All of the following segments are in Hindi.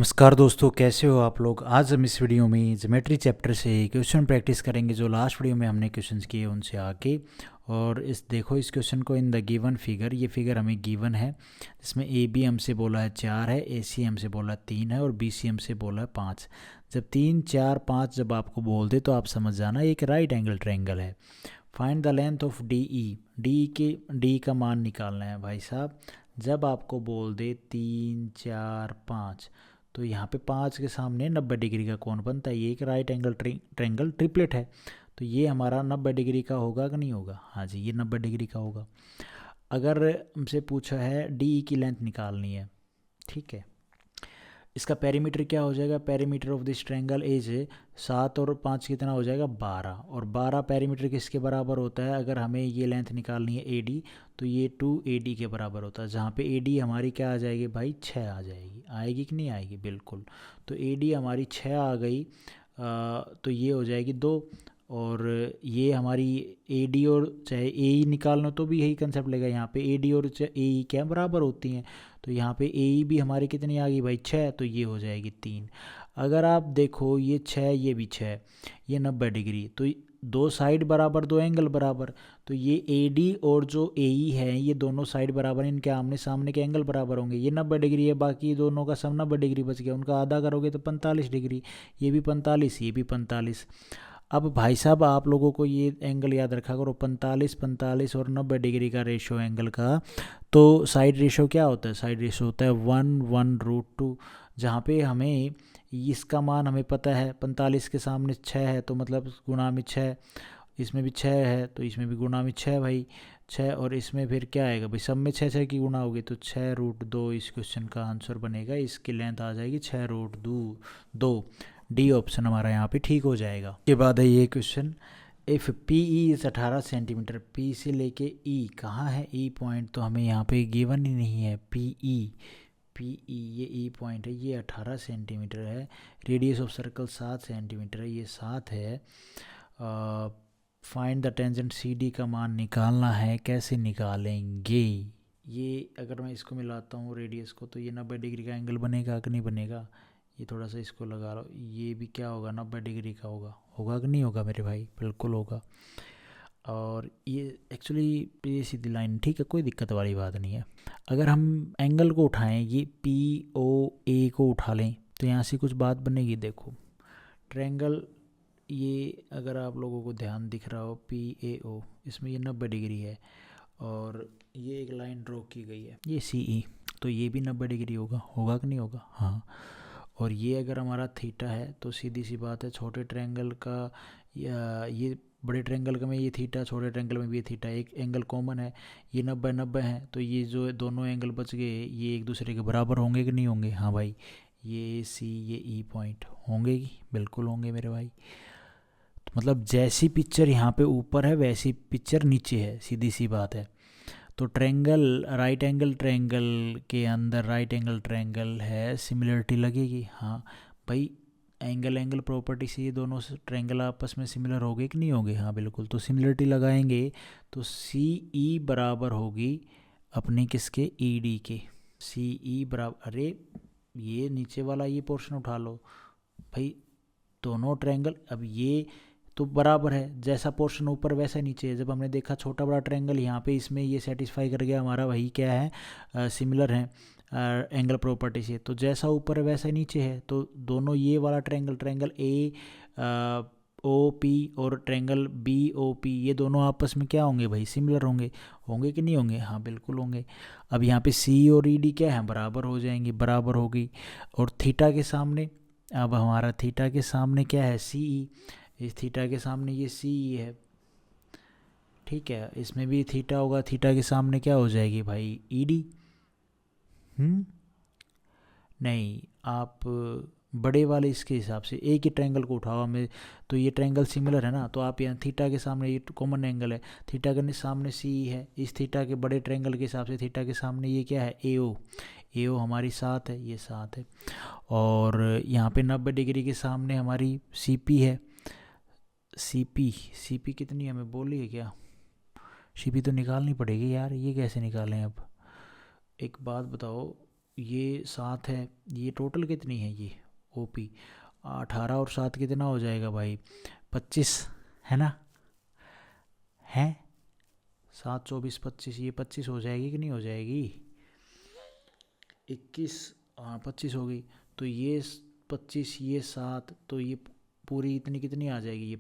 नमस्कार दोस्तों, कैसे हो आप लोग। आज हम इस वीडियो में ज्योमेट्री चैप्टर से क्वेश्चन प्रैक्टिस करेंगे जो लास्ट वीडियो में हमने क्वेश्चंस किए उनसे आके। और इस देखो इस क्वेश्चन को, इन द गिवन फिगर, ये फिगर हमें गिवन है जिसमें ए बी हमसे बोला है 4 है, ए सी हमसे बोला है 3 है और बी सी हमसे बोला है 5। जब 3 4 5 जब आपको बोल दे तो आप समझ जाना एक राइट एंगल ट्रायंगल है। Find the length of D E, D का मान निकालना है भाई साहब। जब आपको बोल दे 3 4 5, तो यहाँ पे 5 के सामने 90 डिग्री का कोण बनता है। ये एक राइट एंगल ट्रायंगल ट्रिपलेट है, तो ये हमारा 90 डिग्री का होगा कि नहीं होगा। हाँ जी, ये 90 डिग्री का होगा। अगर हमसे पूछा है डी की लेंथ निकालनी है, ठीक है, इसका पेरीमीटर क्या हो जाएगा। Perimeter of this triangle as 7 और 5 कितना हो जाएगा 12, और 12 पेरीमीटर किसके बराबर होता है। अगर हमें ये लेंथ निकालनी है ए डी, तो ये 2 ए डी के बराबर होता है, जहाँ पे ए डी हमारी क्या आ जाएगी भाई 6 आ जाएगी। आएगी कि नहीं आएगी, बिल्कुल। तो ए डी हमारी 6 आ गई, तो ये हो जाएगी 2। और ये हमारी ए डी और चाहे ए ई निकालना तो भी यही कंसेप्ट लेगा। यहाँ पे ए डी और ए ई क्या बराबर होती हैं, तो यहाँ पे ए ई भी हमारी कितनी आ गई भाई 6, तो ये हो जाएगी 3। अगर आप देखो ये 6 ये भी 6, ये 90 डिग्री, तो दो साइड बराबर दो एंगल बराबर, तो ये ए डी और जो ए ई है ये दोनों साइड बराबर हैं, इनके आमने सामने के एंगल बराबर होंगे। ये 90 डिग्री है, बाकी दोनों का सब 90 डिग्री बच गया, उनका आधा करोगे तो 45 डिग्री। ये भी 45, ये भी 45। अब भाई साहब आप लोगों को ये एंगल याद रखा करो, 45 45 और 90 डिग्री का रेशो एंगल का। तो साइड रेशो क्या होता है, साइड रेशो होता है 1/√2। जहाँ पे हमें इसका मान हमें पता है, 45 के सामने 6 है तो मतलब गुणा में 6, इसमें भी 6 है तो इसमें भी गुणा में 6 भाई 6, और इसमें फिर क्या आएगा भाई, सब में 6 6 की गुणा होगी, तो 6√2 इस क्वेश्चन का आंसर बनेगा। इसकी लेंथ आ जाएगी 6√2। डी ऑप्शन हमारा यहाँ पे ठीक हो जाएगा। के बाद है ये question, if P E is 18 centimetre, P से लेके ई कहाँ है, ई पॉइंट तो हमें यहाँ पे गिवन ही नहीं है। पी ई ये ई पॉइंट है, ये 18 सेंटीमीटर है। रेडियस ऑफ सर्कल 7 सेंटीमीटर है, ये 7 है। Find the tangent C D का मान निकालना है, कैसे निकालेंगे। ये अगर मैं इसको मिलाता हूँ रेडियस को, तो ये 90 डिग्री का एंगल बनेगा कि नहीं बनेगा। ये थोड़ा सा इसको लगा लो, ये भी क्या होगा 90 डिग्री का होगा। होगा कि नहीं होगा मेरे भाई, बिल्कुल होगा। और ये एक्चुअली ये सीधी लाइन ठीक है, कोई दिक्कत वाली बात नहीं है। अगर हम एंगल को उठाएं, ये पी ओ ए को उठा लें, तो यहाँ से कुछ बात बनेगी। देखो ट्रायंगल, ये अगर आप लोगों को ध्यान दिख रहा हो पी ए ओ, इसमें ये 90 डिग्री है और ये एक लाइन ड्रॉ की गई है ये सी ई, तो ये भी 90 डिग्री होगा। होगा कि नहीं होगा, हाँ। और ये अगर हमारा थीटा है तो सीधी सी बात है, छोटे ट्रायंगल का या ये बड़े ट्रायंगल का में ये थीटा, छोटे ट्रायंगल में भी ये थीटा, एक एंगल कॉमन है, ये 90 90 है, तो ये जो दोनों एंगल बच गए ये एक दूसरे के बराबर होंगे कि नहीं होंगे। हाँ भाई, ये सी ये ई पॉइंट होंगे कि बिल्कुल होंगे मेरे भाई। तो मतलब जैसी पिक्चर यहाँ पे ऊपर है वैसी पिक्चर नीचे है, सीधी सी बात है। तो ट्रायंगल, राइट एंगल ट्रायंगल के अंदर राइट एंगल ट्रायंगल है, सिमिलरिटी लगेगी। हाँ भाई, एंगल एंगल प्रॉपर्टी से ये दोनों ट्रायंगल आपस में सिमिलर हो गए कि नहीं होंगे। हाँ बिल्कुल, तो सिमिलरिटी लगाएंगे तो सी ई बराबर होगी अपने किसके, ई डी के। सी ई बराबर, अरे ये नीचे वाला ये पोर्शन उठा लो भाई, दोनों ट्रायंगल अब ये तो बराबर है, जैसा पोर्शन ऊपर वैसा नीचे है। जब हमने देखा छोटा बड़ा ट्रायंगल यहाँ पे, इसमें ये सेटिस्फाई कर गया हमारा, वही क्या है सिमिलर है एंगल प्रॉपर्टी से। तो जैसा ऊपर है वैसा नीचे है, तो दोनों ये वाला triangle, triangle A O P और ट्रायंगल बी ओ पी, ये दोनों आपस में क्या होंगे भाई, सिमिलर होंगे। होंगे कि नहीं होंगे, हाँ बिल्कुल होंगे। अब यहाँ पे सी और ई डी क्या है, बराबर हो जाएंगे, बराबर होगी। और थीटा के सामने, अब हमारा थीटा के सामने क्या है सी ई, इस थीटा के सामने ये सी ई है, ठीक है। इसमें भी थीटा होगा, थीटा के सामने क्या हो जाएगी भाई ई डी। नहीं, आप बड़े वाले इसके हिसाब से एक ही ट्रायंगल को उठाओ हमें, तो ये ट्रायंगल सिमिलर है ना, तो आप यहाँ थीटा के सामने, ये कॉमन एंगल है, थीटा के सामने सी ई है, इस थीटा के बड़े ट्रायंगल के हिसाब से थीटा के सामने ये क्या है ए ओ हमारी 7 है, ये 7 है। और यहाँ पे 90 डिग्री के सामने हमारी सी पी है। सी पी कितनी हमें बोली है क्या, सी पी तो निकालनी पड़ेगी यार, ये कैसे निकालें अब। एक बात बताओ, ये 7 है, ये टोटल कितनी है ये OP, 18 और 7 कितना हो जाएगा भाई 25, है ना, है 7 24 25, ये 25 हो जाएगी कि नहीं हो जाएगी, 21, हाँ 25 हो गई। तो ये 25, ये 7, तो ये पूरी इतनी कितनी आ जाएगी, ये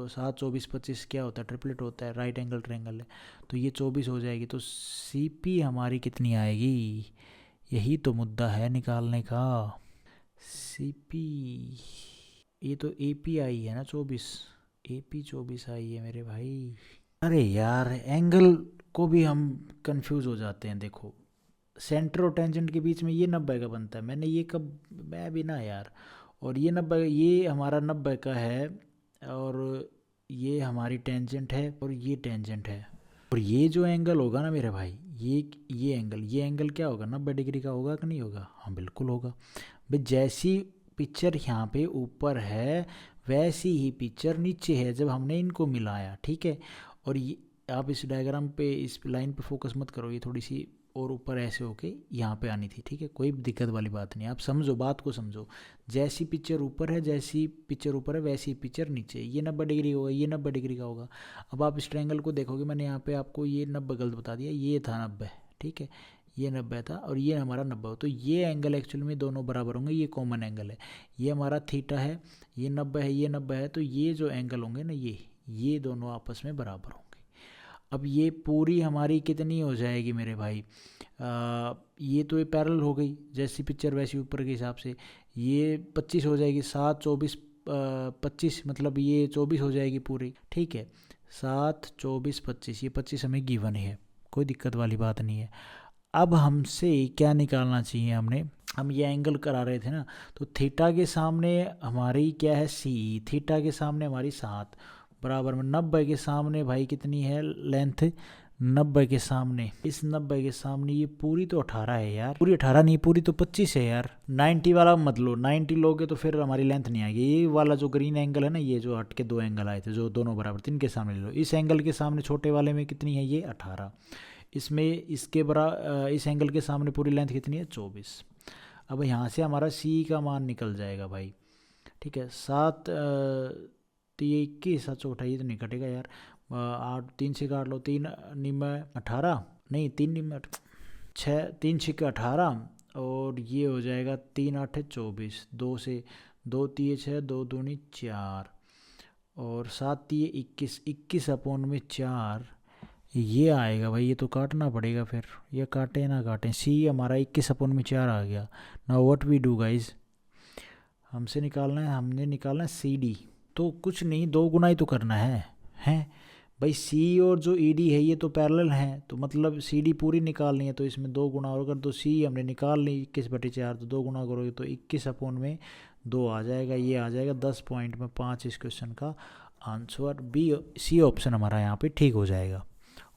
7 24 25 क्या होता है, ट्रिपलेट होता है, राइट एंगल ट्रायंगल है, तो ये 24 हो जाएगी। तो CP हमारी कितनी आएगी, यही तो मुद्दा है निकालने का। CP, ये तो AP आई है ना 24, AP 24 आई है मेरे भाई। अरे यार एंगल को भी हम कंफ्यूज हो जाते हैं। देखो सेंटर और टेंजेंट के बीच में ये 90 का बनता है, मैंने ये कब, मैं भी ना यार, और ये 90, ये हमारा 90 का है, और ये हमारी टेंजेंट है, और ये टेंजेंट है, और ये जो एंगल होगा ना मेरे भाई, ये एंगल क्या होगा, 90 डिग्री का होगा कि नहीं होगा, हाँ बिल्कुल होगा भाई। जैसी पिक्चर यहाँ पे ऊपर है वैसी ही पिक्चर नीचे है जब हमने इनको मिलाया, ठीक है। और ये आप इस डायग्राम पे, इस लाइन पे फोकस मत करो, ये थोड़ी सी और ऊपर ऐसे होके यहाँ पे आनी थी, ठीक है, कोई दिक्कत वाली बात नहीं, आप समझो बात को समझो। जैसी पिक्चर ऊपर है, जैसी पिक्चर ऊपर है वैसी पिक्चर नीचे, ये 90 डिग्री होगा, ये 90 डिग्री का होगा। अब आप इस ट्रायंगल को देखोगे, मैंने यहाँ पे आपको ये 90 गलत बता दिया, ये था 90, ठीक है, ये 90 था और ये हमारा 90 हो, तो ये एंगल एक्चुअली में दोनों बराबर होंगे, ये कॉमन एंगल है, ये हमारा थीटा है, ये 90 है, ये 90 है, तो ये जो एंगल होंगे ना, ये दोनों आपस में बराबर होंगे। अब ये पूरी हमारी कितनी हो जाएगी मेरे भाई, ये तो ये पैरेलल हो गई, जैसी पिक्चर वैसी ऊपर के हिसाब से, ये 25 हो जाएगी, 7 24 25, मतलब ये 24 हो जाएगी पूरी, ठीक है, 7 24 25, ये 25 हमें गिवन है, कोई दिक्कत वाली बात नहीं है। अब हमसे क्या निकालना चाहिए, हम ये एंगल करा रहे थे ना, तो थीटा के सामने हमारी क्या है C, थीटा के सामने हमारी 7 बराबर में 90 के सामने भाई कितनी है लेंथ, 90 के सामने, इस 90 के सामने ये पूरी तो 18 है यार, पूरी 18 नहीं, पूरी तो 25 है यार। 90 वाला मत लो, 90 लोगे तो फिर हमारी लेंथ नहीं आएगी। ये वाला जो ग्रीन एंगल है ना, ये जो हट के 2 एंगल आए थे जो दोनों बराबर थे, इनके सामने ले लो। इस एंगल के सामने छोटे वाले में कितनी है, ये 18, इसमें इसके इस एंगल के सामने पूरी लेंथ कितनी है, 24। अब यहाँ से हमारा C का मान निकल जाएगा भाई, ठीक है, 7 तो ये 21, 7 चौथा, ये तो नहीं कटेगा यार, 8 3 से काट लो, 3 निम्न 18, नहीं 3 निम्न 6, 3 6 18, और ये हो जाएगा 3 8 24, 2 से 2 3 6, 2 दूनी 4, और 7 3 21, 21 अपॉन में 4, ये आएगा भाई, ये तो काटना पड़ेगा फिर, ये काटे ना काटें, C हमारा 21 अपॉन में 4 आ गया। Now what we do guys, हमने निकालना है CD, तो कुछ नहीं, 2 गुना ही तो करना है, हैं भाई। C और जो ED है ये तो पैरेलल हैं, तो मतलब CD पूरी निकालनी है, तो इसमें 2 गुना और कर दो। C हमने निकाल ली 21/4, तो 2 गुना करोगे तो 21 अपॉन में 2 आ जाएगा, ये आ जाएगा 10 पॉइंट में 5। इस क्वेश्चन का आंसर C ऑप्शन हमारा यहाँ पे ठीक हो जाएगा।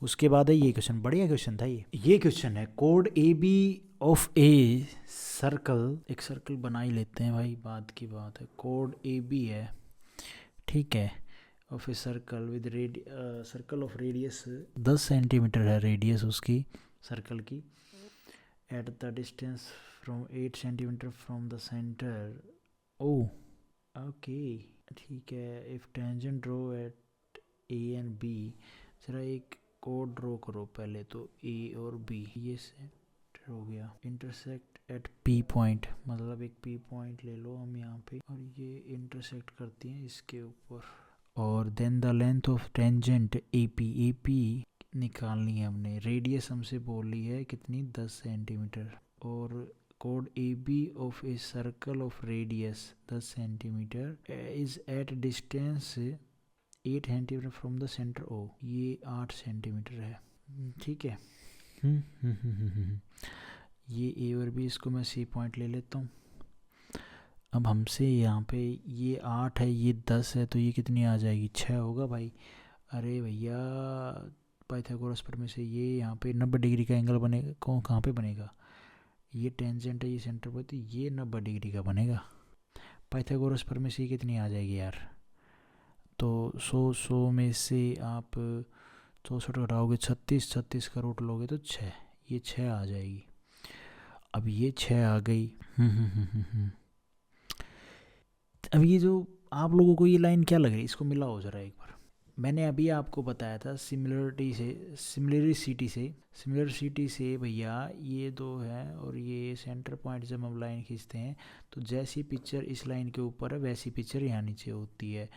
उसके बाद है ये क्वेश्चन, बढ़िया क्वेश्चन था ये क्वेश्चन है, code AB of a circle, एक सर्कल बना ही लेते हैं भाई, बाद की बात है, कोड AB है, ठीक है, of a circle with circle of radius 10 centimetre है रेडियस उसकी सर्कल की, at the distance from 8 centimetre from the centre. Oh okay ठीक है, if tangent draw at A and B, जरा एक कोड ड्रॉ करो पहले तो, A और B, ये सेट हो गया, इंटरसेक्ट एट P पॉइंट, मतलब एक P पॉइंट ले लो हम यहाँ पे, और ये इंटरसेक्ट करती हैं इसके ऊपर, और then the length of tangent AP निकालनी है हमने, रेडियस हमसे बोली है कितनी, 10 सेंटीमीटर, और code AB of a circle of radius 10 centimetre is at distance 8 centimetre from the centre O, ये 8 सेंटीमीटर है, ठीक है। ये A और B, इसको मैं C पॉइंट ले लेता हूँ। अब हमसे यहाँ पे ये 8 है, ये 10 है, तो ये कितनी आ जाएगी, 6 होगा भाई। अरे भैया पाइथागोरस पर में से ये यहाँ पे 90 डिग्री का एंगल बनेगा, कहाँ पे बनेगा, ये टेंजेंट है, ये सेंटर पर, तो ये 90 डिग्री का बनेगा। पाइथागोरस पर में से ये कितनी आ जाएगी यार, तो 100 में से आप 64 घटाओगे 36, 36 का रूट लोगे तो 6, ये 6 आ जाएगी। अब ये 6 आ गई। अब ये जो आप लोगों को ये लाइन क्या लग रही है, इसको मिलाओ ज़रा एक बार। मैंने अभी आपको बताया था सिमिलरिटी से भैया ये दो है और ये सेंटर पॉइंट जब हम लाइन खींचते हैं तो जैसी पिक्चर इस लाइन के ऊपर है वैसी पिक्चर यहाँ नीचे होती है।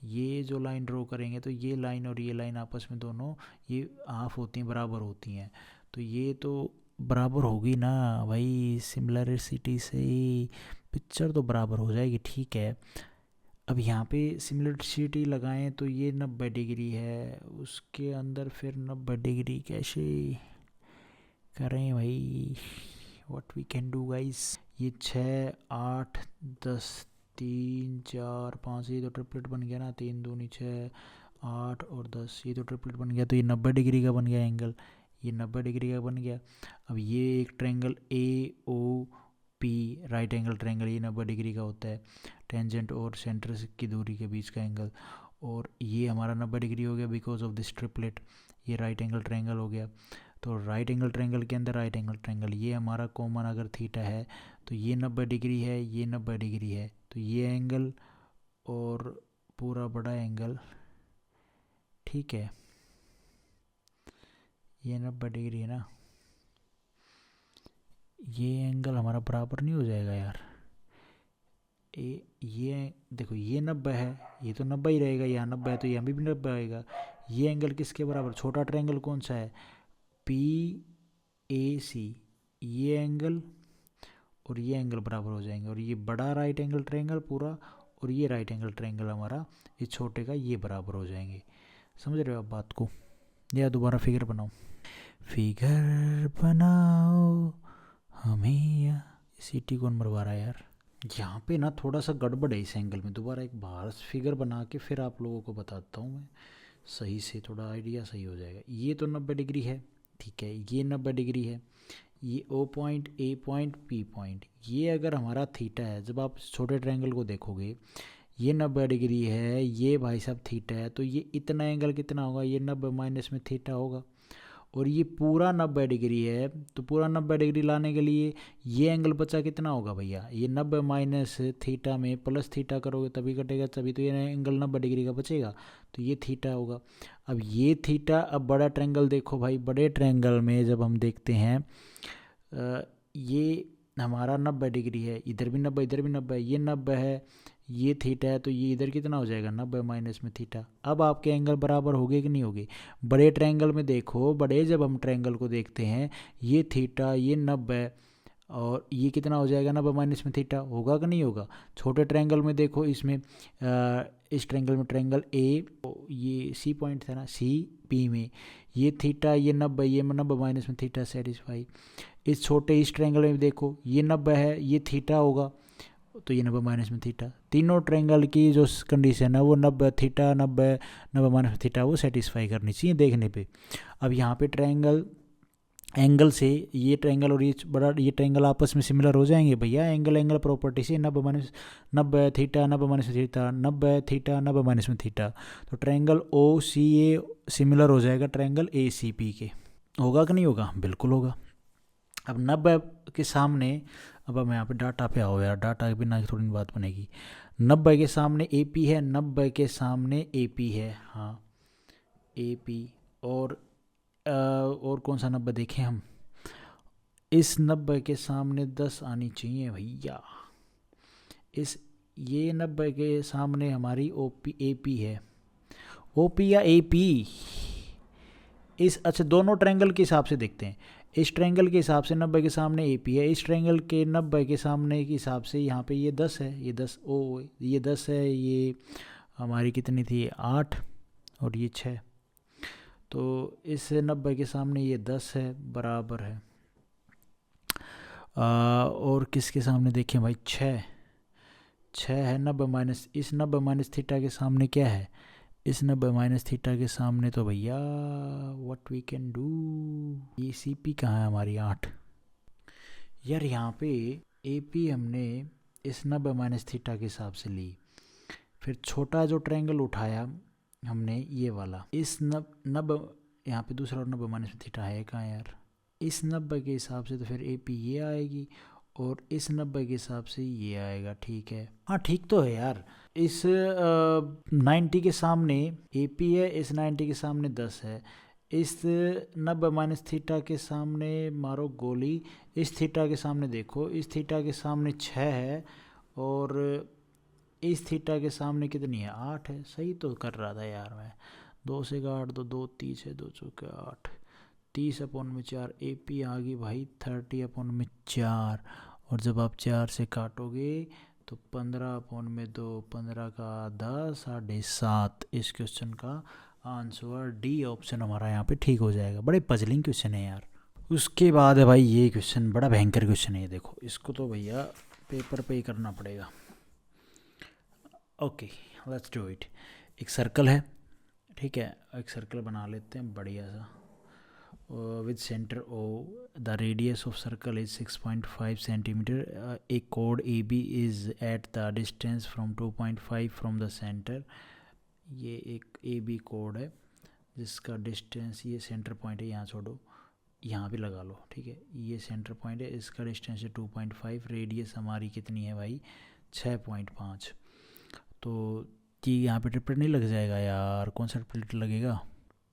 ये जो लाइन ड्रॉ करेंगे तो ये लाइन और ये लाइन आपस में दोनों ये हाफ होती हैं, बराबर होती हैं, तो ये तो बराबर होगी ना भाई, सिमिलरिटी से पिक्चर तो बराबर हो जाएगी। ठीक है, अब यहाँ पे सिमिलरिटी लगाएं तो ये 90 डिग्री है, उसके अंदर फिर 90 डिग्री कैसे करें भाई, what we can do guys. ये 6 8 10 3 4 5, ये तो ट्रिपलेट बन गया ना, 3 दूनी 6 8 और 10, ये तो ट्रिपलेट बन गया, तो ये 90 डिग्री का बन गया एंगल, ये 90 डिग्री का बन गया। अब ये एक triangle A O P right angle triangle, ये 90 डिग्री का होता है, टेंजेंट और सेंटर की दूरी के बीच का एंगल, और ये हमारा 90 डिग्री हो गया बिकॉज ऑफ दिस ट्रिपलेट, ये राइट एंगल ट्रायंगल हो गया। तो राइट एंगल ट्रायंगल के अंदर राइट एंगल ट्रायंगल, ये हमारा कॉमन अगर थीटा है तो ये 90 डिग्री है, ये 90 डिग्री है, तो ये एंगल और पूरा बड़ा एंगल, ठीक है, ये 90 डिग्री है ना, ये एंगल हमारा बराबर नहीं हो जाएगा यार। ये देखो ये 90 है, ये तो 90 ही रहेगा, यहाँ 90 है तो यहाँ भी 90 आएगा। ये एंगल किसके बराबर, छोटा ट्रायंगल कौन सा है, पी ए सी, ये एंगल और ये एंगल बराबर हो जाएंगे, और ये बड़ा राइट एंगल ट्रायंगल पूरा और ये राइट एंगल ट्रायंगल हमारा इस छोटे का ये बराबर हो जाएंगे। समझ रहे हो आप बात को, या दोबारा फिगर बनाओ, फिगर बनाओ हमें, सीटी कौन मरवा रहा है यार। यहाँ पे ना थोड़ा सा गड़बड़ है इस एंगल में, दोबारा एक बार फिगर बना के फिर आप लोगों को बताता हूँ मैं सही से, थोड़ा आइडिया सही हो जाएगा। ये तो 90 डिग्री है, ठीक है, ये 90 डिग्री है, ये O point A point P point, ये अगर हमारा थीटा है, जब आप छोटे ट्रायंगल को देखोगे ये 90 डिग्री है, ये भाई साहब थीटा है, तो ये इतना एंगल कितना होगा, ये 90 माइनस में थीटा होगा, और ये पूरा 90 डिग्री है, तो पूरा 90 डिग्री लाने के लिए ये एंगल बचा कितना होगा भैया, ये 90 माइनस थीटा में प्लस थीटा करोगे तभी कटेगा, तभी तो ये एंगल 90 डिग्री का बचेगा, तो ये थीटा होगा। अब ये थीटा, अब बड़ा ट्रायंगल देखो भाई, बड़े ट्रायंगल में जब हम देखते हैं ये हमारा 90 डिग्री है, इधर भी 90 इधर भी 90, ये 90 है, ये थीटा है, तो ये इधर कितना हो जाएगा 90 माइनस में थीटा। अब आपके एंगल बराबर हो गए कि नहीं हो गए, बड़े ट्रायंगल में देखो, बड़े जब हम ट्रायंगल को देखते हैं ये थीटा ये 90 और ये कितना हो जाएगा 90 माइनस में थीटा, होगा कि नहीं होगा। छोटे ट्रायंगल में देखो, इसमें इस ट्रायंगल में ट्रायंगल ए, ये सी पॉइंट था ना, सी पी में ये थीटा ये 90, ये 90 माइनस में थीटा सेटिस्फाई। इस छोटे इस ट्रायंगल में देखो ये 90 है, ये थीटा होगा, तो ये 90 माइनस में थीटा, तीनों ट्रायंगल की जो कंडीशन है वो 90 थीटा 90 माइनस में थीटा वो सेटिस्फाई करनी चाहिए देखने पे। अब यहाँ पे ट्रायंगल एंगल से ये ट्रायंगल और ये बड़ा ये ट्रायंगल आपस में सिमिलर हो जाएंगे भैया, एंगल प्रॉपर्टी से 90 माइनस 90 थीटा 90 माइनस में थीटा 90 थीटा 90 माइनस में थीटा, तो triangle O C a similar हो जाएगा ट्रायंगल ए सी पी के, होगा कि नहीं होगा, बिल्कुल होगा। अब 90 के सामने, अब हम यहाँ पे डाटा पे आओ यार, डाटा के बिना थोड़ी बात बनेगी। 90 के सामने ए पी है, 90 के सामने ए पी है, हाँ ए पी, और कौन सा 90 देखें हम, इस 90 के सामने 10 आनी चाहिए भैया, इस ये 90 के सामने हमारी ओ पी ए पी है, ओ पी या ए पी, इस अच्छा दोनों ट्रायंगल के हिसाब से देखते हैं, इस ट्रायंगल के हिसाब से 90 के सामने ए पी है, इस ट्रायंगल के 90 के सामने के हिसाब से यहाँ पे ये 10 है, ये 10 ओ ये 10 है, ये हमारी कितनी थी 8 और ये 6, तो इस 90 के सामने ये 10 है बराबर है। और किसके सामने देखें भाई 6 है, 90 माइनस, इस 90 माइनस थीटा के सामने क्या है, इस 90 माइनस थीटा के सामने तो भैया व्हाट वी कैन डू, ये सी पी कहाँ है हमारी 8 यार, यहाँ पे ए पी हमने इस 90 माइनस थीटा के हिसाब से ली, फिर छोटा जो ट्रायंगल उठाया हमने ये वाला, इस 90 यहाँ पे दूसरा 90 माइनस थीटा है कहाँ यार, इस 90 के हिसाब से तो फिर AP ये आएगी और इस 90 के हिसाब से ये आएगा। ठीक है, हाँ ठीक तो है यार। इस 90 के सामने AP है, इस 90 के सामने 10 है, इस 90 माइनस थीटा के सामने मारो गोली, इस थीटा के सामने देखो, इस थीटा के सामने 6 है और इस थीटा के सामने कितनी है, 8 है। सही तो कर रहा था यार मैं। 2 से 8 तो 2 30 है, 2 चौके 8, 30/4 AP आ गई भाई 30/4। और जब आप 4 से काटोगे तो 15/2, 15 का आधा 7.5। इस क्वेश्चन का आंसर डी ऑप्शन हमारा यहाँ पे ठीक हो जाएगा। बड़े पजलिंग क्वेश्चन है यार। उसके बाद है भाई ये क्वेश्चन, बड़ा भयंकर क्वेश्चन है। देखो इसको तो भैया पेपर पे ही करना पड़ेगा। Okay let's do it. एक सर्कल है, ठीक है, एक सर्कल बना लेते हैं बढ़िया सा with center O. The radius of circle is 6.5 centimeter. A chord AB is at the distance from 2.5 from the center. ये एक AB कोड है जिसका डिस्टेंस, ये सेंटर पॉइंट है, यहाँ छोड़ो, यहाँ भी लगा लो, ठीक है। ये सेंटर पॉइंट है, इसका डिस्टेंस है 2.5, रेडियस हमारी कितनी है भाई 6.5। तो ये यहाँ पे ट्रिपलेट नहीं लग जाएगा यार, कौन सा ट्रिपलेट लगेगा,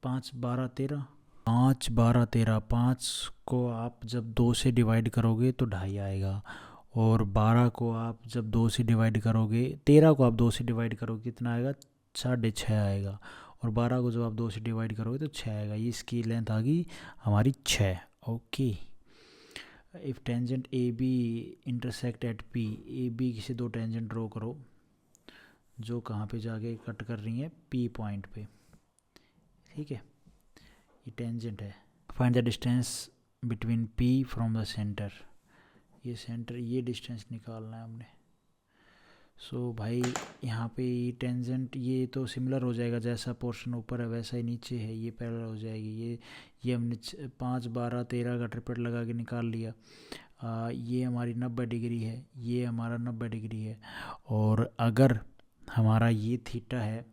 5 12 13, 5 12 13। 5 को आप जब 2 से डिवाइड करोगे तो 2.5 आएगा, और 12 को आप जब 2 से डिवाइड करोगे, 13 को आप 2 से डिवाइड करोगे कितना आएगा 6.5 आएगा, और 12 को जब आप 2 से डिवाइड करोगे तो 6 आएगा। ये इसकी लेंथ आ गई हमारी 6। Okay, if tangent AB intersect at P, AB से 2 टेंजेंट ड्रॉ करो जो कहाँ पे जाके कट कर रही हैं P पॉइंट पे, ठीक है, ये टेंजेंट है। Find the distance between P from the centre, ये सेंटर, ये डिस्टेंस निकालना है हमने। सो भाई यहाँ पे ये टेंजेंट, ये तो सिमिलर हो जाएगा, जैसा पोर्शन ऊपर है वैसा ही नीचे है, ये पैरेलल हो जाएगी। ये हमने 5 12 13 का ट्रिपलेट लगा के निकाल लिया। ये हमारी 90 डिग्री है, ये हमारा 90 डिग्री है, और अगर हमारा ये थीटा है,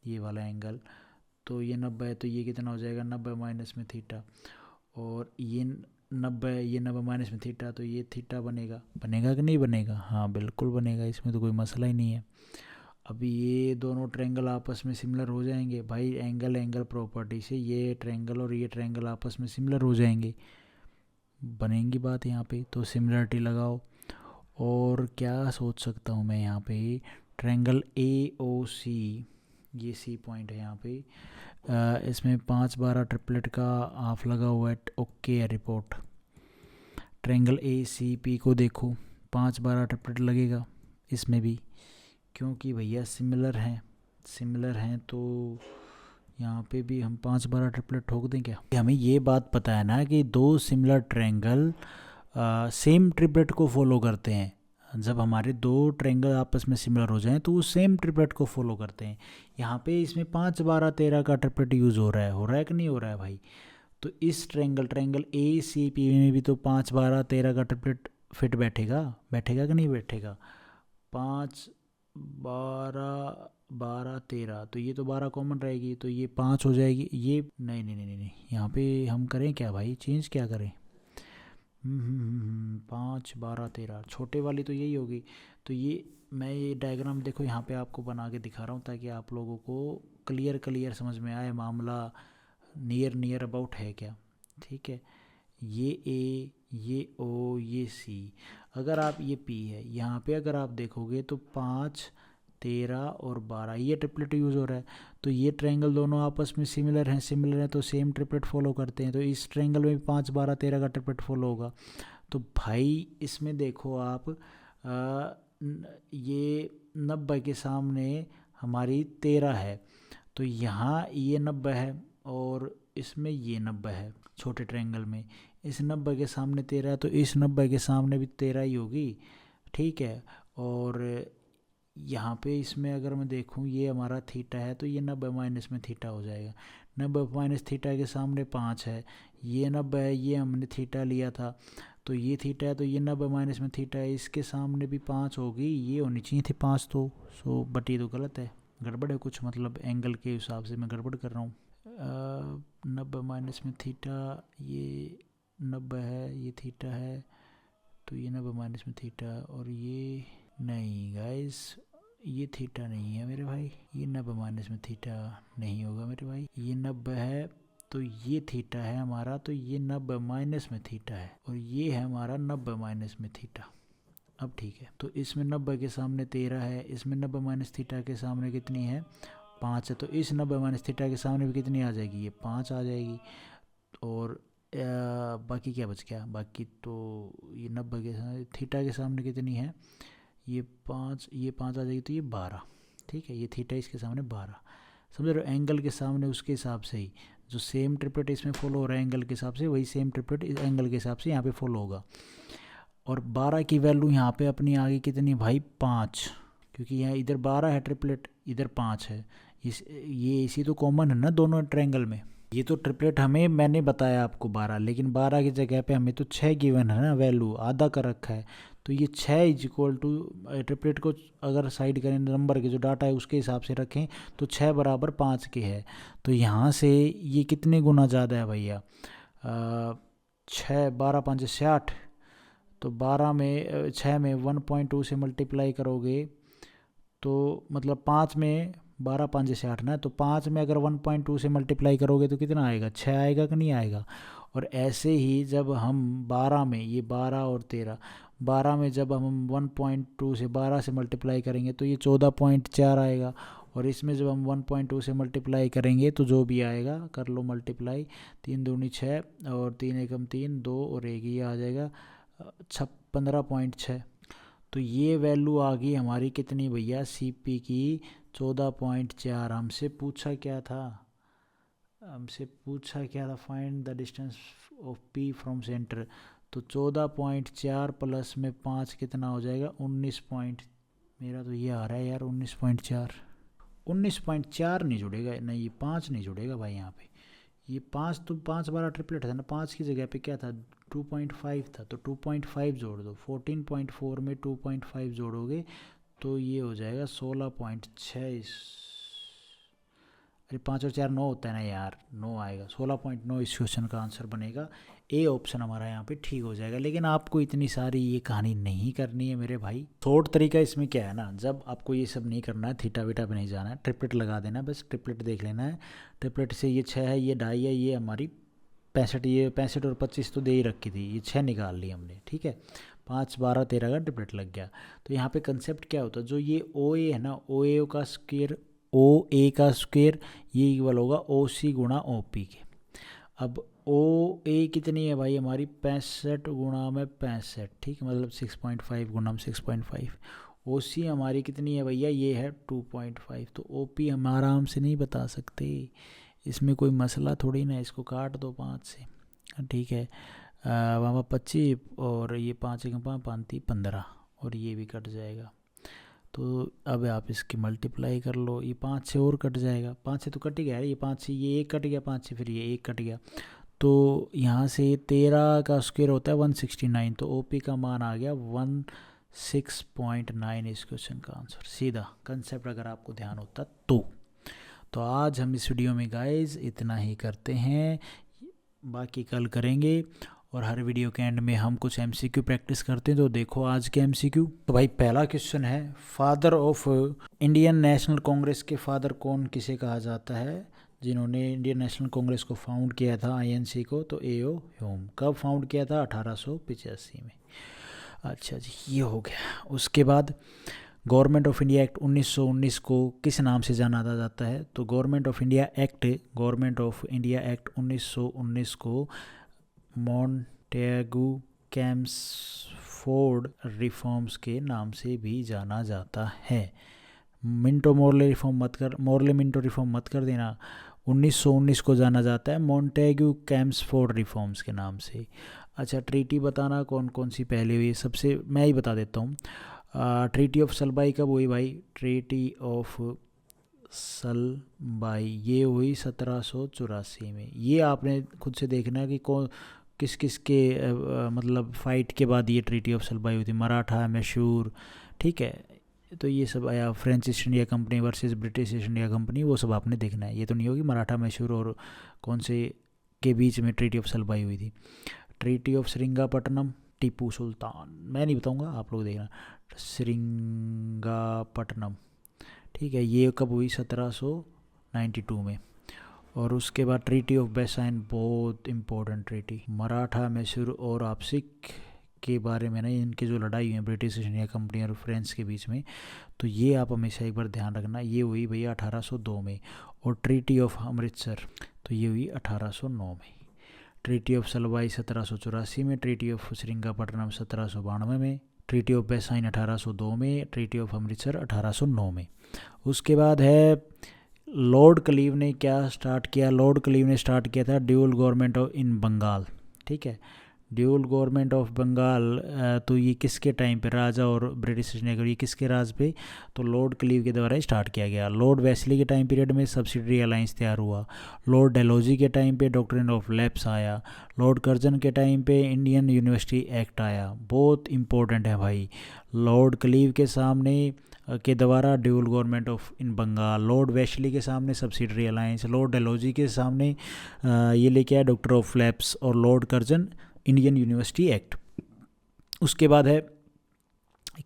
ये वाला एंगल, तो ये 90 है, तो ये कितना हो जाएगा 90 माइनस में थीटा, और ये 90 है, ये 90 माइनस में थीटा, तो ये थीटा बनेगा। बनेगा कि नहीं बनेगा, हाँ बिल्कुल बनेगा, इसमें तो कोई मसला ही नहीं है। अभी ये दोनों ट्रायंगल आपस में सिमिलर हो जाएंगे भाई, एंगल एंगल प्रॉपर्टी से ये ट्रायंगल और ये ट्रायंगल आपस में सिमिलर हो जाएंगे, बनेंगी बात यहाँ पे। तो सिमिलरिटी लगाओ, और क्या सोच सकता हूँ मैं यहाँ पे, ट्रायंगल AOC, ये C पॉइंट है यहाँ पे, इसमें 5 12 ट्रिपलेट का हाफ लगा हुआ है। ओके है रिपोर्ट। ट्रायंगल ACP को देखो, 5 12 ट्रिपलेट लगेगा इसमें भी, क्योंकि भैया सिमिलर हैं तो यहाँ पे भी हम 5 12 ट्रिपलेट ठोक दें क्या। हमें ये बात पता है ना कि 2 सिमिलर ट्रायंगल सेम ट्रिपलेट को फॉलो करते हैं। जब हमारे 2 ट्रायंगल आपस में सिमिलर हो जाएं तो वो सेम ट्रिपलेट को फॉलो करते हैं। यहाँ पे इसमें 5 12 13 का ट्रिपलेट यूज़ हो रहा है कि नहीं हो रहा है भाई। तो इस ट्रायंगल ACP में भी तो 5 12 13 का ट्रिपलेट फिट बैठेगा कि नहीं बैठेगा। 5 12 12 13, तो ये तो 12 कॉमन रहेगी, तो ये 5 हो जाएगी। ये नहीं, यहाँ पे हम करें क्या भाई, चेंज क्या करें। 5 12 13, छोटे वाली तो यही होगी। तो ये मैं ये डायग्राम देखो यहाँ पे आपको बना के दिखा रहा हूँ ताकि आप लोगों को क्लियर समझ में आए मामला नियर अबाउट है क्या, ठीक है। ये A, ये O, ये C, अगर आप ये P है, यहाँ पे अगर आप देखोगे तो 5 13 और 12 ये ट्रिपलेट यूज़ हो रहा है। तो ये ट्रायंगल दोनों आपस में सिमिलर हैं तो सेम ट्रिपलेट फॉलो करते हैं। तो इस ट्रायंगल में भी 5 12 13 का ट्रिपलेट फॉलो होगा। तो भाई इसमें देखो आप, ये 90 के सामने हमारी 13 है, तो यहाँ ये 90 है और इसमें ये 90 है छोटे ट्रायंगल में। इस 90 के सामने 13 है तो इस 90 के सामने भी 13 ही होगी, ठीक है। और यहाँ पे इसमें अगर मैं देखूँ ये हमारा थीटा है तो ये 90 माइनस में थीटा हो जाएगा। 90 माइनस थीटा के सामने 5 है, ये 90 है, ये हमने थीटा लिया था तो ये थीटा है, तो ये 90 माइनस में थीटा है, इसके सामने भी 5 होगी, ये होनी चाहिए थी 5 तो। सो बट ये तो गलत है, गड़बड़ है कुछ, मतलब एंगल के हिसाब से मैं गड़बड़ कर रहा हूँ। 90 माइनस में थीटा, ये 90 है, ये थीटा है, तो ये 90 माइनस में थीटा, और ये नहीं गाइस, ये थीटा नहीं है मेरे भाई, ये 90 माइनस में थीटा नहीं होगा मेरे भाई, ये 90 है तो ये थीटा है हमारा, तो ये 90 माइनस में थीटा है, और ये है हमारा 90 माइनस में थीटा। अब ठीक है, तो इसमें 90 के सामने 13 है, इसमें 90 माइनस थीटा के सामने कितनी है, 5 है, तो इस 90 माइनस थीटा के सामने भी कितनी आ जाएगी, ये 5 आ जाएगी। और बाकी क्या बच गया, बाकी तो ये 90 के सामने थीटा के सामने कितनी है, ये 5, ये 5 आ जाएगी, तो ये 12। ठीक है, ये थीटा इसके सामने 12, समझ रहे हो, एंगल के सामने उसके हिसाब से ही जो सेम ट्रिपलेट इसमें फॉलो हो रहा है एंगल के हिसाब से, वही सेम ट्रिपलेट इस एंगल के हिसाब से यहाँ पे फॉलो होगा। और 12 की वैल्यू यहाँ पे अपनी आ गई कितनी भाई, 5, क्योंकि यहाँ इधर 12 है ट्रिपलेट, इधर 5 है, ये इसी तो कॉमन है ना दोनों ट्रायंगल में। ये तो ट्रिपलेट हमें मैंने बताया आपको 12, लेकिन 12 की जगह पे हमें तो 6 गिवन है ना, वैल्यू आधा कर रखा है, तो ये 6 इज इक्वल टू ट्रिपलेट को अगर साइड करें नंबर के जो डाटा है उसके हिसाब से रखें तो 6 बराबर 5 के है। तो यहाँ से ये कितने गुना ज़्यादा है भैया, 6, 12 5 60, तो 12 में 6 में 1.2 से मल्टीप्लाई करोगे तो मतलब 5 में 12 5 60 ना, तो 5 में अगर 1.2 से मल्टीप्लाई करोगे तो कितना आएगा, 6 आएगा कि नहीं आएगा। और ऐसे ही जब हम 12 में, ये 12 और 13, 12 में जब हम 1.2 से 12 से मल्टीप्लाई करेंगे तो ये 14.4 आएगा, और इसमें जब हम 1.2 से मल्टीप्लाई करेंगे तो जो भी आएगा कर लो मल्टीप्लाई, 3 दूनी 6 और 3 एकम 3, 2 और 1, ये आ जाएगा 15.6। तो ये वैल्यू आ गई हमारी कितनी भैया, सीपी की 14.4। हमसे पूछा क्या था, find the distance of P from centre, तो 14.4 प्लस में 5 कितना हो जाएगा, 19 पॉइंट, मेरा तो ये आ रहा है यार 19.4, 19.4 नहीं जुड़ेगा, नहीं ये 5 नहीं जुड़ेगा भाई यहाँ पे, ये 5 तो 5 12 ट्रिपलेट था ना, 5 की जगह पे क्या था 2.5 था, तो 2.5 जोड़ दो, 14.4 में 2.5 जोड़ोगे तो ये हो जाएगा 16.6, अरे 5 और 4 9 होता है ना यार, 9 आएगा, 16.9 इस क्वेश्चन का आंसर बनेगा। ए ऑप्शन हमारा यहाँ पे ठीक हो जाएगा। लेकिन आपको इतनी सारी ये कहानी नहीं करनी है मेरे भाई। शॉर्ट तरीका इसमें क्या है ना, जब आपको ये सब नहीं करना है, थीटा वीटा पे नहीं जाना है, ट्रिपलेट लगा देना, बस ट्रिपलेट देख लेना है। ट्रिपलेट से ये 6 है, ये 2.5 है, ये हमारी 65, ये 65 और 25 तो दे ही रखी थी, ये 6 निकाल ली हमने, ठीक है। 5 12 13 का ट्रिपलेट लग गया। तो यहाँ पे कंसेप्ट क्या होता है, जो ये ओ ए है ना, ओ ए का स्क्वायर, ओ ए का स्क्वायर ये इक्वल होगा ओ सी गुणा ओ पी के। अब ओ ए कितनी है भाई हमारी, 65 गुणा में 65, ठीक है, मतलब 6.5 गुणा में 6.5। ओ सी हमारी कितनी है भैया, ये है 2.5। तो ओ पी हम आराम से नहीं बता सकते, इसमें कोई मसला थोड़ी ना, इसको काट दो 5 से, ठीक है। वहाँ 25 और ये 5 1 5 5 15 और ये भी कट जाएगा। तो अब आप इसकी मल्टीप्लाई कर लो, ये 5 से और कट जाएगा, 5 से तो कट ही गया, ये 5 से ये 1 कट गया, 5 से फिर ये 1 कट गया, तो यहाँ से 13 का स्क्वायर होता है 169, तो ओपी का मान आ गया 16.9 इस क्वेश्चन का आंसर। सीधा कंसेप्ट अगर आपको ध्यान होता तो आज हम इस वीडियो में गाइस इतना ही करते हैं, बाकी कल करेंगे। और हर वीडियो के एंड में हम कुछ एमसीक्यू प्रैक्टिस करते हैं, तो देखो आज के एमसीक्यू। तो भाई पहला क्वेश्चन है, father of Indian national Congress के फादर कौन किसे कहा जाता है, जिन्होंने इंडियन नेशनल कांग्रेस को फाउंड किया था, आईएनसी को, तो एओ ह्यूम। कब फाउंड किया था, 1885 में। अच्छा जी, ये हो गया। उसके बाद गवर्नमेंट ऑफ इंडिया एक्ट 1919 को किस नाम से जाना जाता है, तो गवर्नमेंट ऑफ इंडिया एक्ट 1919 को मॉन्टेगू कैम्सफोर्ड रिफॉर्म्स के नाम से भी जाना जाता है। मिंटो मोरले रिफॉर्म मत कर, मोरले मिंटो रिफॉर्म मत कर देना। 1919 को जाना जाता है मॉन्टेगू कैम्सफोर्ड रिफॉर्म्स के नाम से। अच्छा, ट्रीटी बताना कौन कौन सी पहले हुई, सबसे मैं ही बता देता हूँ। ट्रीटी ऑफ सलबाई कब हुई भाई, ट्रीटी ऑफ सलबाई ये हुई 1784 में। ये आपने खुद से देखना है कि कौन किस किस के मतलब फ़ाइट के बाद ये ट्रीटी ऑफ सलबाई हुई थी। मराठा, मैसूर, ठीक है, तो ये सब आया। French east India company versus British east India company, वो सब आपने देखना है। ये तो नहीं होगी मराठा, मैसूर और कौन से के बीच में ट्रीटी ऑफ सलबाई हुई थी। ट्रीटी ऑफ श्रीरंगापट्टनम, टीपू सुल्तान, मैं नहीं बताऊंगा, आप लोग देखना, श्रीरंगापट्टनम, ठीक है। ये कब हुई? 1792 में। और उसके बाद ट्रीटी ऑफ बेसाइन, बहुत इम्पोर्टेंट ट्रीटी, मराठा, मैसूर और आपसिक के बारे में ना, इनकी जो लड़ाई हुई है ब्रिटिश ईस्ट इंडिया कंपनी और फ्रेंच के बीच में, तो ये आप हमेशा एक बार ध्यान रखना। ये हुई भैया 1802 में। और ट्रीटी ऑफ अमृतसर, तो ये हुई 1809 में। ट्रीटी ऑफ सलवाई 1784 में। ट्रीटी ऑफ श्रीरंगापट्टनम 1792 में। ट्रीटी ऑफ बेसाइन 1802 में। ट्रीटी ऑफ अमृतसर 1809 में। उसके बाद है लॉर्ड क्लीव ने क्या स्टार्ट किया? लॉर्ड क्लीव ने स्टार्ट किया था dual government of in Bengal, ठीक है। ड्यूल गवर्नमेंट ऑफ बंगाल, तो ये किसके टाइम पे? राजा और ब्रिटिश ने, ये किसके राज पे? तो लॉर्ड क्लीव के द्वारा स्टार्ट किया गया। लॉर्ड वेस्ली के टाइम पीरियड में सब्सिडरी अलायंस तैयार हुआ। लॉर्ड डेलोजी के टाइम पे डॉक्ट्रिन ऑफ लैप्स आया। लॉर्ड कर्जन के टाइम पे इंडियन यूनिवर्सिटी एक्ट आया। बहुत इंपॉर्टेंट है भाई। लॉर्ड क्लीव के सामने के द्वारा dual government of in Bengal, Lord Wellesley के सामने सब्सिडरी अलायंस, लॉर्ड डेलोजी के सामने ये लेके आया डॉक्टर ऑफ लैप्स, और Lord Curzon Indian university act. उसके बाद है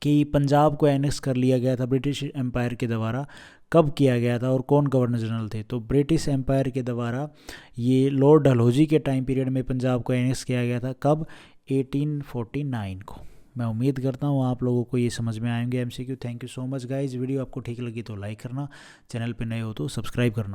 कि पंजाब को एनेक्स कर लिया गया था ब्रिटिश एम्पायर के द्वारा। कब किया गया था और कौन गवर्नर जनरल थे? तो ब्रिटिश एम्पायर के द्वारा ये लॉर्ड डलहौजी के टाइम पीरियड में पंजाब को एनेक्स किया गया था। कब? 1849 को। मैं उम्मीद करता हूँ आप लोगों को ये समझ में आएंगे MCQ। Thank you so much guys. Video आपको ठीक लगी तो लाइक करना, चैनल पे नए हो तो सब्सक्राइब करना।